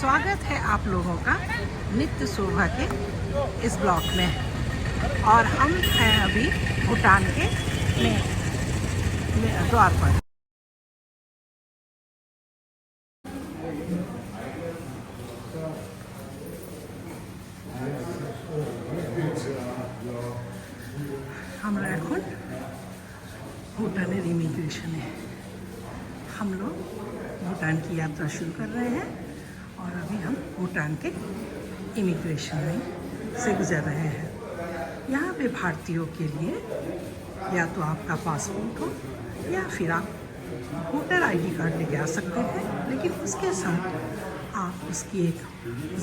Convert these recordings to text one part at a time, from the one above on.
स्वागत है आप लोगों का नित्य शोभा के इस ब्लॉग में। और हम हैं अभी भूटान के द्वार पर। আমরা এখন भूटान इमिग्रेशन है। हम लोग भूटान की यात्रा शुरू कर रहे हैं और अभी हम भूटान के इमिग्रेशन में से गुजर रहे हैं। यहाँ पे भारतीयों के लिए या तो आपका पासपोर्ट हो या फिर आप वोटर आईडी कार्ड लेके आ सकते हैं, लेकिन उसके साथ आप उसकी एक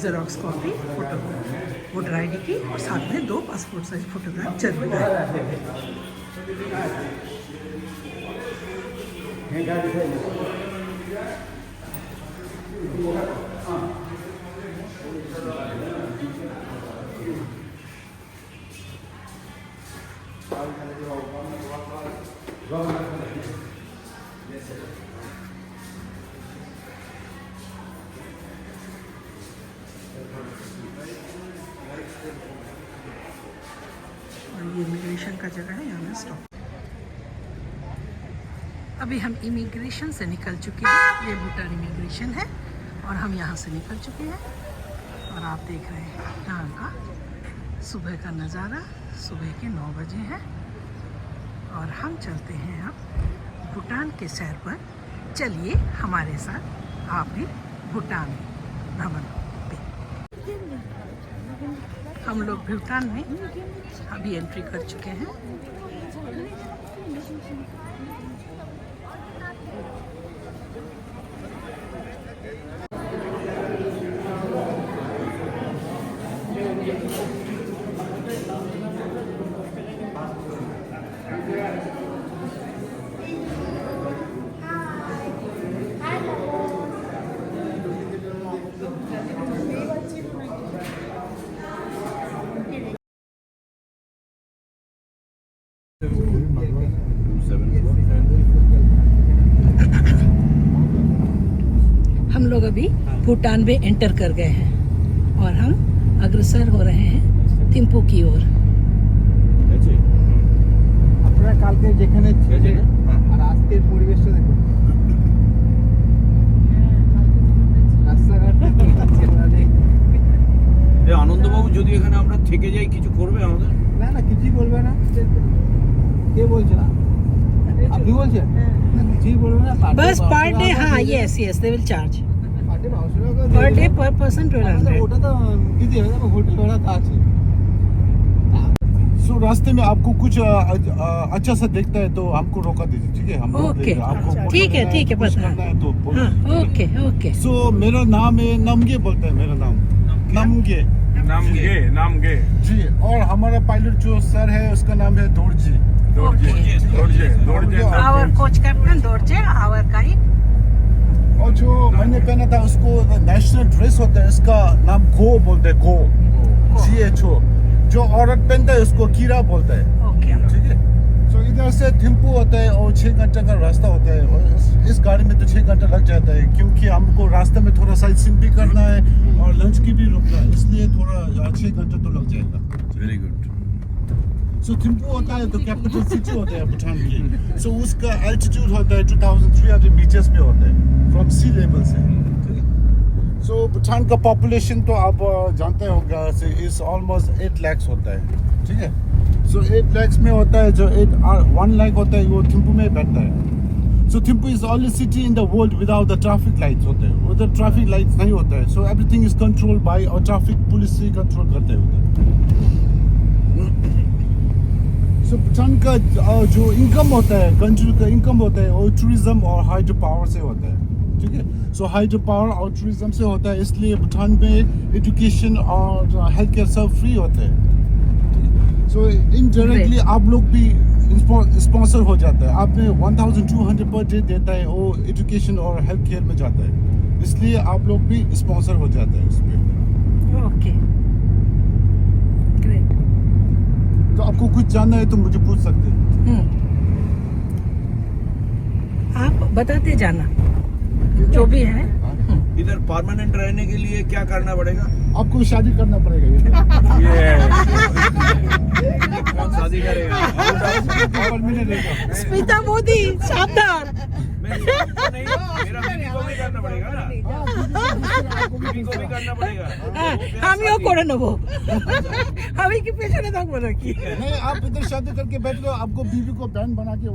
xerox copy photo voter ID की और साथ में 2 पासपोर्ट साइज फोटोग्राफ जरूर है। और ये इमिग्रेशन का जगह है, यहाँ स्टॉप। अभी हम इमिग्रेशन से निकल चुके हैं। ये भूटान इमिग्रेशन है और हम यहाँ से निकल चुके हैं और आप देख रहे हैं यहाँ का सुबह का नज़ारा। सुबह के 9 बजे हैं और हम चलते हैं अब भूटान के सैर पर। चलिए हमारे साथ आप भी भूटान भ्रमण पे। हम लोग भूटान में अभी एंट्री कर चुके हैं। हम लोग अभी भूटान में एंटर कर गए हैं और हम अग्रसर हो रहे हैं थिम्पू की ओर। আপনারা কালকে যেখানে ছিলেন আর আজকের পরিবেশটা দেখুন। রাস্তাঘাটে কি আছে মানে এই আনন্দবাবু যদি এখানে আমরা থেকে যাই কিছু করবে আমাদের? না না কিছুই বলবে না। কে বলছে না? আপনি বলছেন? না কিছুই বলবে না। बस पर डे, हाँ yes they will charge party per day पर पर्सन 1200। ওটা তো দিদি হবে না, হোটেল ভাড়া তো আছে। सो रास्ते में आपको कुछ अच्छा सा देखता है तो हमको रोका दीजिए, ठीक है? हम रोक ओके, देंगे आपको। ठीक है कुछ बस करना है तो बोलो। हाँ ओके। सो मेरा नाम है नमगे, बोलता है मेरा नाम नमगे नामगे जी। और हमारा पायलट जो सर है उसका नाम है Dorji. Our coach captain Dorje our guide. और जो मैंने पहना था उसको नेशनल ड्रेस होता है, इसका नाम गो बोलते हैं, गो GHO। जो औरत पहनता है उसको कीरा बोलता है, ओके ठीक है? सो इधर से थिम्पू होता है और 6 घंटे का रास्ता होता है और इस गाड़ी में तो 6 घंटा लग जाता है, क्योंकि हमको रास्ते में थोड़ा साइट सीइंग भी करना है और लंच की भी रुकना है, इसलिए थोड़ा 6 घंटे तो लग जाएगा। Very good. सो थिम्पू होता है तो कैपिटल सिटी होता है भूटान की। सो उसका एल्टीट्यूड होता है 2300 मीटर्स पे होता है फ्रॉम सी लेवल से, ठीक है? सो भूटान का पॉपुलेशन तो आप जानते होगा इस ऑलमोस्ट 8 लाख होता है, ठीक है? सो 8 लाख में होता है जो 1 लाख होता है वो थिम्पू में बैठता है। So Thimphu is only city in the world without the traffic lights होते हैं। उधर ट्रैफिक लाइट्स नहीं होता है, so everything is controlled by और ट्रैफिक पुलिस ही कंट्रोल करते हैं उधर। सो भूटान का जो इनकम होता है, कंट्री का इनकम होता है वो टूरिज्म और हाइड्रो पावर से होता है, ठीक है? सो हाइड्रो पावर और टूरिज्म से होता है, इसलिए भूटान में एजुकेशन और हेल्थ केयर सब फ्री होते हैं। सो इनडायरेक्टली आप लोग भी स्पॉन्सर हो जाता है। आपने 1200 पर डे देता है, वो एजुकेशन और हेल्थ केयर में जाता है, इसलिए आप लोग भी स्पॉन्सर हो जाता है इसमें। Okay great. तो आपको कुछ जानना है तो मुझे पूछ सकते हैं। आप बताते जाना जो भी है। इधर परमानेंट रहने के लिए क्या करना पड़ेगा? आपको शादी करना पड़ेगा ये कौन शादी करेगा? स्मिता मोदी सावधान। नहीं, मेरा बीवी को भी करना पड़ेगा ना, बीवी को भी करना पड़ेगा। আমিও করে নেব। আমি কি পেছনে থাকবো নাকি? नहीं, आप इधर शादी करके बैठ लो, आपको बीवी को बैंड बना के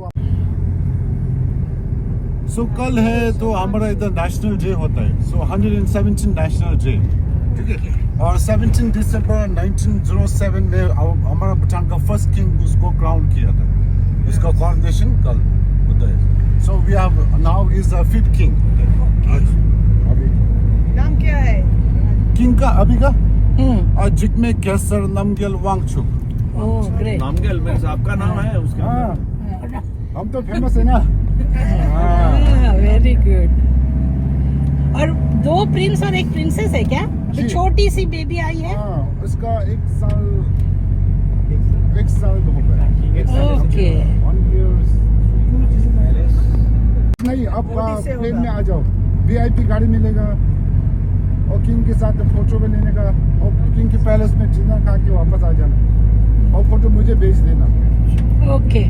सो कल है तो हमारा इधर नेशनल डे होता है, सो 117 नेशनल डे, ठीक है। और 17 दिसंबर 1907 में हमारा भूटान का फर्स्ट किंग उसको क्राउन किया था, उसका कॉरोनेशन कल होता है। So we have now is the fifth king. अभी नाम क्या है? किंग का अभी का और Jigme Khesar Namgyel Wangchuck. Oh great. Namgyel means आपका नाम है उसके अंदर? हाँ, हम तो फेमस है ना। Very good. और 2 प्रिंस और 1 प्रिंसेस है क्या? जी। तो छोटी सी बेबी आई है। हाँ, उसका 1 साल हो गया। ओके। 1 year। नहीं, आप प्लेन में आ जाओ, VIP गाड़ी मिलेगा और किंग के साथ फोटो भी लेने का, और किंग के पैलेस में डिनर खा के वापस आ जाना, और फोटो मुझे भेज देना। ओके।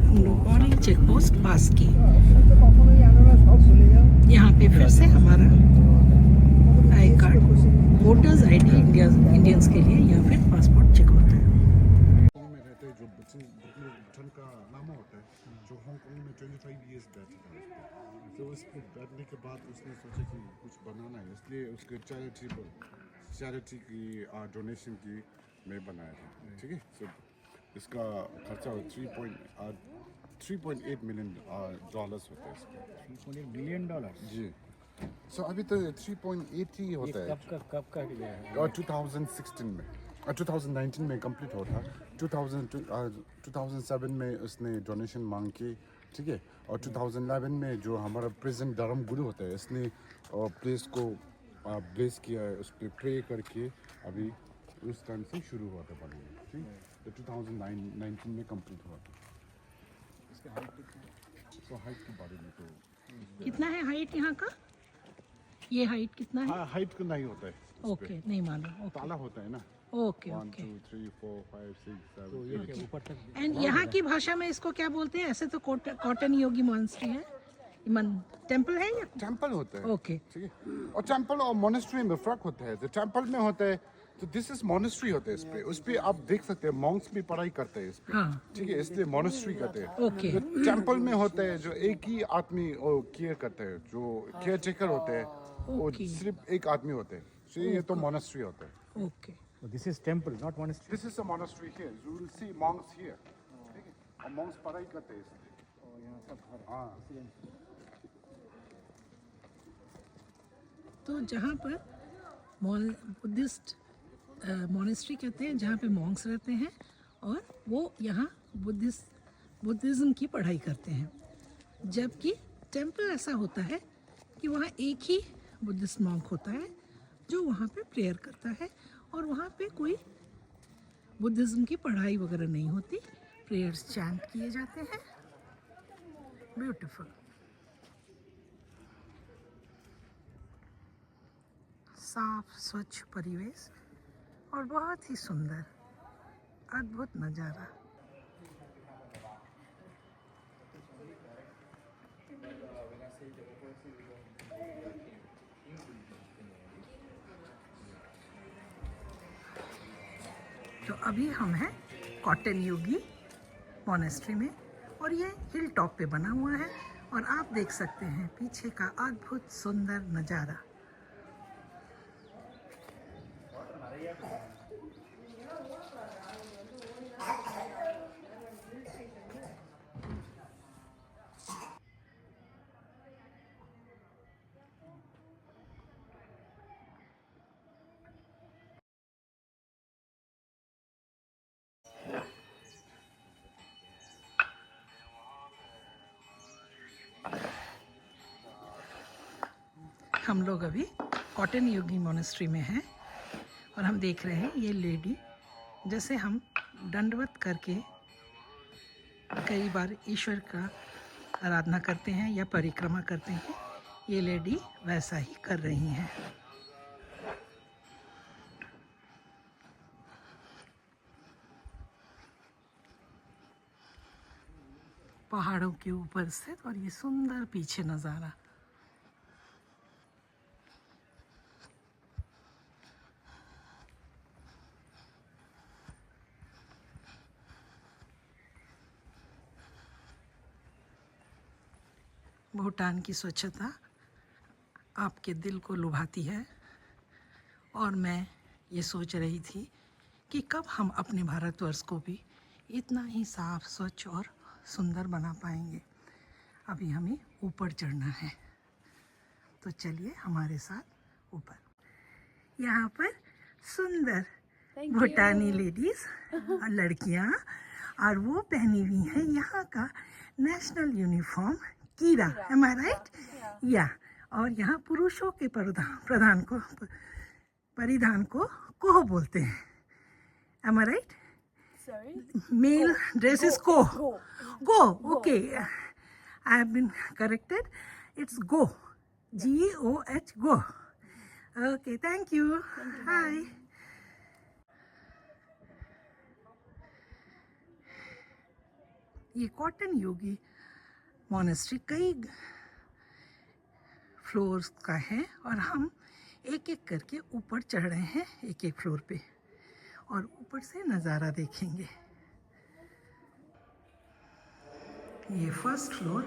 हम लोग और ये चेक पोस्ट पास की। यहाँ पे फिर से हमारा I card, voters ID Indians के लिए या फिर पासपोर्ट चेक होता है। में रहते हैं जो भूटान का लामा होता है, जो हांगकांग में 25 years बैठा था, तो उसको बैठने के बाद उसने सोचा कि कुछ बनाना है, इसलिए उसके चैरिटी की डोनेशन की मैं बनाया था, ठीक है। सो इसका खर्चा 3.8 million डॉलर्स होता है इसका। $3.8 million। जी। सो अभी तो 3.8 ही होता है। कब का गया है? और 2016 में 2019 में कंप्लीट हुआ था। 2007 में उसने डोनेशन मांग के, ठीक है। और 2011 में जो हमारा प्रेसिडेंट धर्म गुरु होता है, इसने प्लेस को ब्लेस किया है, उस पर प्रे करके अभी उस टाइम से शुरू हुआ था बनाना, ठीक। तो 2019 में कंप्लीट हुआ था। इसके हाइट कितना? तो हाइट के बारे में तो कितना है हाइट यहाँ का? ये हाइट कितना है? हाँ, हाइट का नहीं होता है इस पे। ओके, नहीं मालूम। ओके ताला होता है ना। Okay 1 okay. 2 3 4 5 6 7 8। ऊपर तक एंड यहाँ की भाषा में इसको क्या बोलते हैं? ऐसे तो कॉटन योगी मॉन्स्ट्री है, टेम्पल है या? टेंपल होता है, ओके। ठीक है। और टेंपल और मोनेस्ट्री में फर्क होता है। तो टेंपल में होता है तो दिस इज मोनेस्ट्री होता है, उस पे आप देख सकते हैं मॉन्क्स भी पढ़ाई करते हैं इस पे, हाँ। ठीक है, इसलिए मोनेस्ट्री कहते हैं। ओके। तो टेंपल में होता है जो एक ही आदमी केयर करता है, जो केयर टेकर होते हैं, वो ओके। सिर्फ एक आदमी होते हैं, तो ये तो मोनेस्ट्री होता है। Okay. This is temple not monastery. This is a monastery here, you will see Monks here, ठीक है। और मॉन्क्स पढ़ाई करते हैं इसलिए। हाँ, तो जहाँ पर बुद्धिस्ट मोनेस्ट्री कहते हैं, जहाँ पे मॉन्क्स रहते हैं और वो यहाँ बुद्धिज़्म की पढ़ाई करते हैं, जबकि टेम्पल ऐसा होता है कि वहाँ एक ही बुद्धिस्ट मॉन्क होता है जो वहाँ पे प्रेयर करता है, और वहाँ पे कोई बुद्धिज़्म की पढ़ाई वगैरह नहीं होती, प्रेयर्स चैंट किए जाते हैं। ब्यूटीफुल, साफ स्वच्छ परिवेश और बहुत ही सुंदर अद्भुत नज़ारा। तो अभी हम हैं कॉटन योगी मोनेस्ट्री में, और ये हिल टॉप पे बना हुआ है, और आप देख सकते हैं पीछे का अद्भुत सुंदर नज़ारा। हम लोग अभी कॉटन योगी मोनेस्ट्री में हैं और हम देख रहे हैं ये लेडी, जैसे हम दंडवत करके कई बार ईश्वर का आराधना करते हैं या परिक्रमा करते हैं, ये लेडी वैसा ही कर रही हैं। पहाड़ों के ऊपर स्थित और ये सुंदर पीछे नज़ारा। भूटान की स्वच्छता आपके दिल को लुभाती है और मैं ये सोच रही थी कि कब हम अपने भारतवर्ष को भी इतना ही साफ, स्वच्छ और सुंदर बना पाएंगे। अभी हमें ऊपर चढ़ना है, तो चलिए हमारे साथ ऊपर। यहाँ पर सुंदर भूटानी लेडीज और लड़कियाँ, और वो पहनी हुई है यहाँ का नेशनल यूनिफॉर्म कीरा, एम आई राइट? या और यहाँ पुरुषों के परिधान को कोह बोलते हैं, M I right? Sorry? Male dress is go. Go. Okay. I have been corrected. It's go. G-O-H, go. Okay, thank you. Hi. ये कॉटन योगी मोनेस्ट्री कई फ्लोर्स का है और हम एक एक करके ऊपर चढ़ रहे हैं, एक एक फ्लोर पे, और ऊपर से नज़ारा देखेंगे। ये फर्स्ट फ्लोर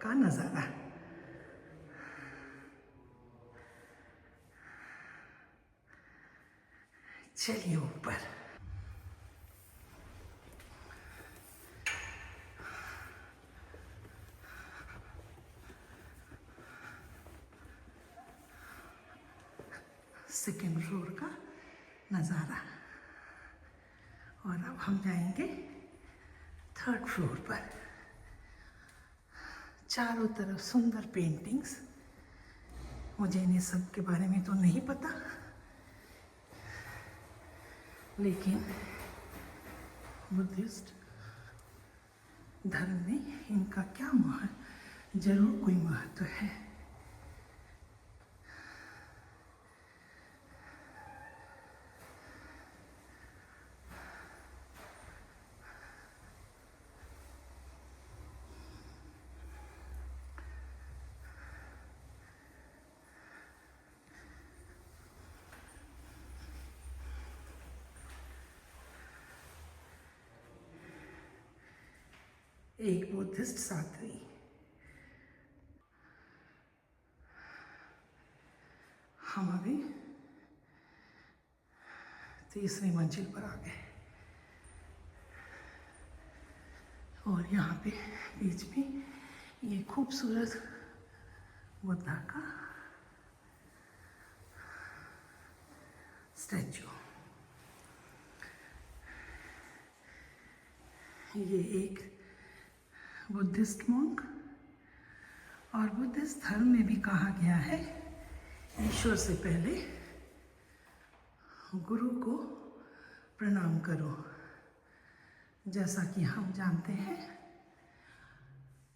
का नज़ारा। चलिए ऊपर। सेकेंड फ्लोर का नज़ारा। और अब हम जाएंगे थर्ड फ्लोर पर। चारों तरफ सुंदर पेंटिंग्स। मुझे इन्हें सब के बारे में तो नहीं पता, लेकिन बुद्धिस्ट धर्म में इनका क्या जरूर कोई महत्व है। एक बुद्धिस्ट साध्वी। हम अभी तीसरी मंजिल पर आ गए और यहाँ पे बीच में ये खूबसूरत बुद्धा का स्टैचू। ये एक बुद्धिस्ट मॉन्क, और बुद्धिस्ट धर्म में भी कहा गया है ईश्वर से पहले गुरु को प्रणाम करो। जैसा कि हम जानते हैं,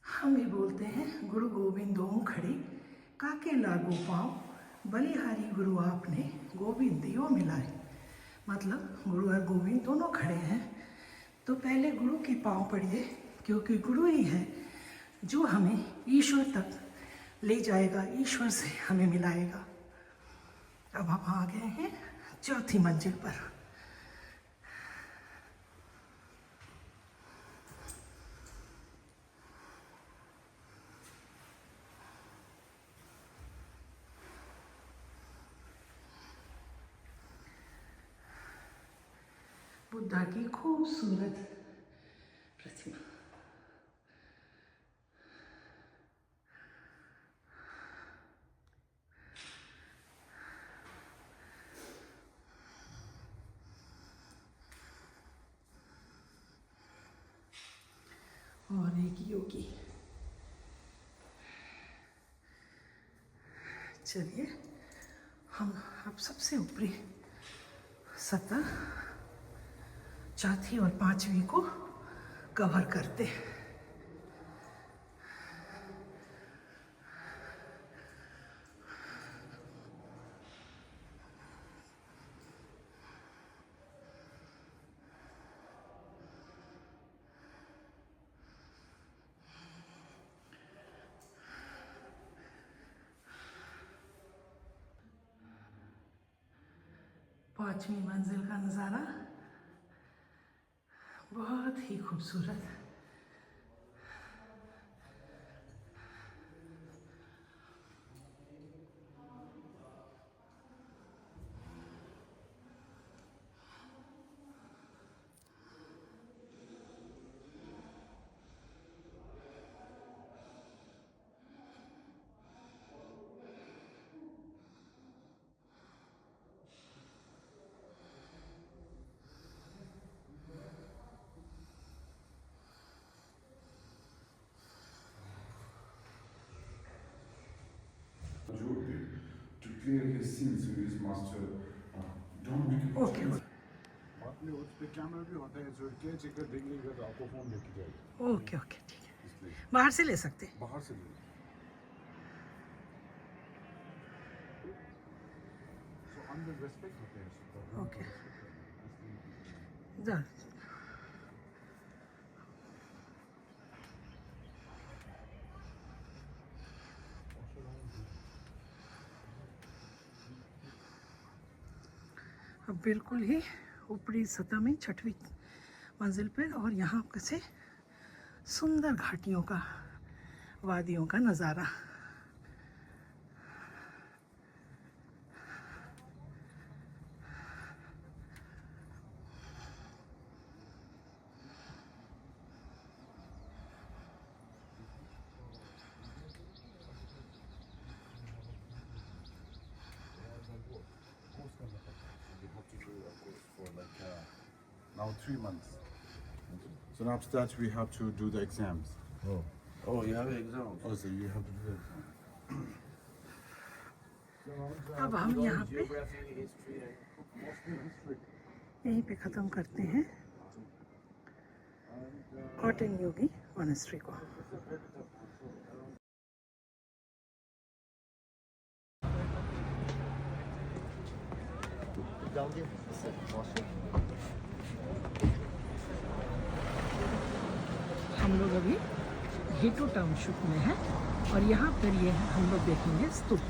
हम भी बोलते हैं गुरु गोविंदो खड़े काके लागो पाओ, बलिहारी गुरु आपने गोविंद दियो मिलाए। मतलब गुरु और गोविंद दोनों खड़े हैं, तो पहले गुरु के पाँव पड़िए, क्योंकि गुरु ही है जो हमें ईश्वर तक ले जाएगा, ईश्वर से हमें मिलाएगा। अब हम आ गए हैं चौथी मंजिल पर। बुद्धा की खूबसूरत प्रतिमा। और एक योगी। चलिए हम अब सबसे ऊपरी सतह चौथी और पांचवी को कवर करते हैं। पांचवी मंजिल का नज़ारा बहुत ही खूबसूरत। to clear his sins with his master. Don't make it. Okay आपने उस पे कैमरा भी होता है जो क्या चेकर देंगे तो आपको फोन लेके जाएगा ओके ओके ठीक है, बाहर से ले सकते हैं। बाहर से ले सो अंदर रेस्पेक्ट होते हैं ओके जा अब बिल्कुल ही ऊपरी सतह में छठवीं मंजिल पर, और यहाँ से सुंदर घाटियों का, वादियों का नज़ारा। Now 3 months. So now after that we have to do the exams. Oh, you have an exam. Oh, so you have to do the exam. अब हम यहाँ पे Geography, history, and यहीं पे ख़त्म करते हैं कॉटन योगी मॉनेस्ट्री को। हम लोग अभी हीटू टाउनशिप में हैं और यहाँ पर ये हम लोग देखेंगे स्तूप।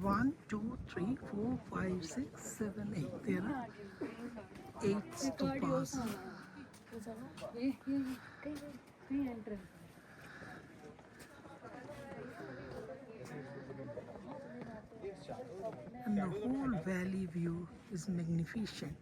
One, two, three, 4, 5, 6, 7, 8. There are 8 stupas. And the whole valley view is magnificent.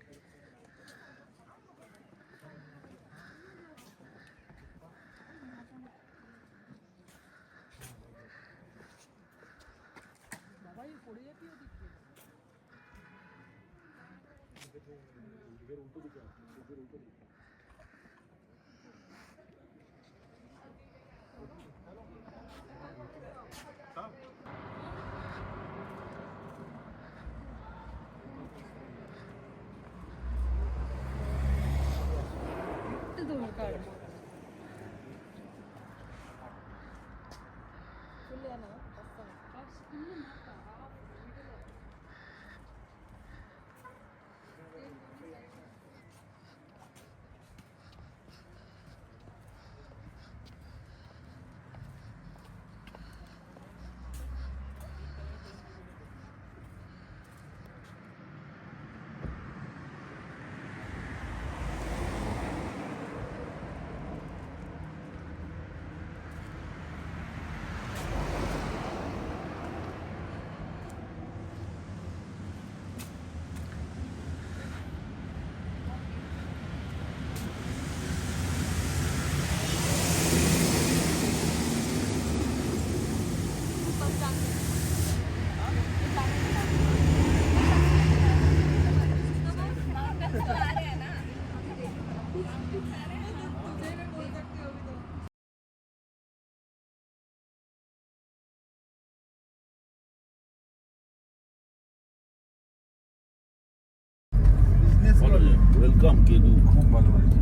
कम केदू खूप भाলো হয়েছে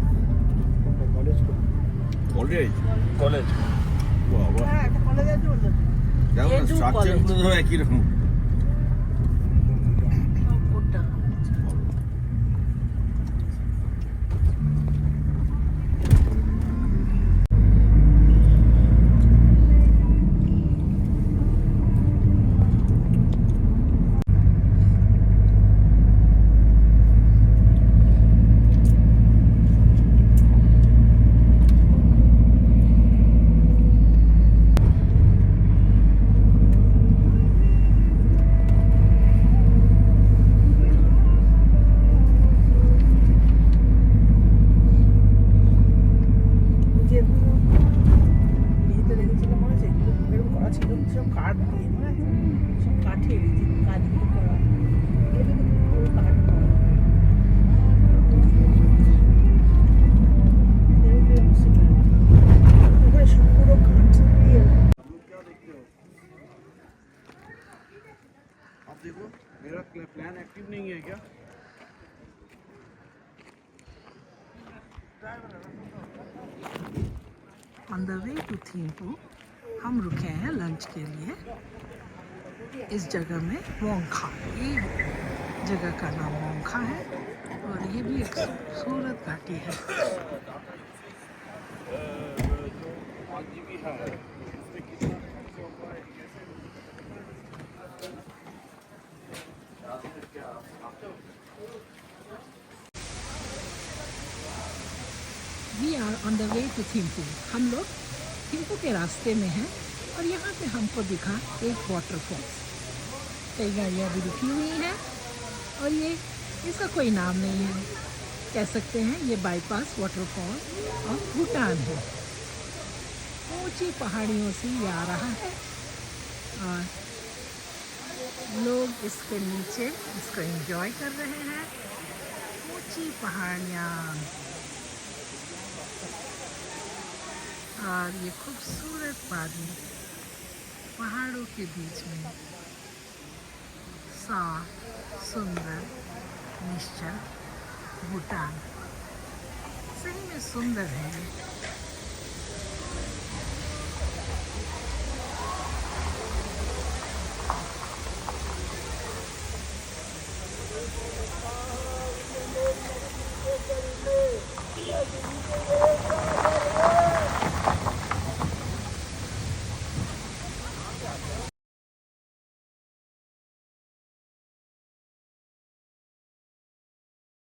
कॉलेज को কলেজ কলেজ বাবা হ্যাঁ একটা কলেজ আছে বলতো দেখো কেদু স্ট্রাকচার কলেজ। গুলো তো একই রকম भूटान যে নিতে লেগেছিলাম মনে আছে এরকম করা ছিল সব কাঠ দিয়ে মনে আছে সব কাঠের এই যে কাঠ দিয়ে করা এটা কিন্তু পুরো কাঠ করা ওখানে সব পুরো কাঠ দিয়ে आप देखो मेरा प्लान एक्टिव नहीं है क्या on the way to Thimphu हम रुके हैं लंच के लिए इस जगह में मोंखा, ये जगह का नाम मोंखा है और ये भी एक खूबसूरत घाटी है। We are on the way to Thimphu. हम लोग थिम्पू के रास्ते में हैं और यहाँ पे हमको दिखा एक वाटरफॉल्स। कई गाड़ियाँ भी रुकी हुई हैं और ये इसका कोई नाम नहीं है, कह सकते हैं ये बाईपास वाटरफॉल ऑफ भूटान है। ऊंची पहाड़ियों से ये आ रहा है और लोग इसके नीचे इसको एंजॉय कर रहे हैं। ऊंची पहाड़ियाँ और ये खूबसूरत वादी पहाड़ों के बीच में साफ सुंदर निश्चल भूटान। सही में सुंदर है ये।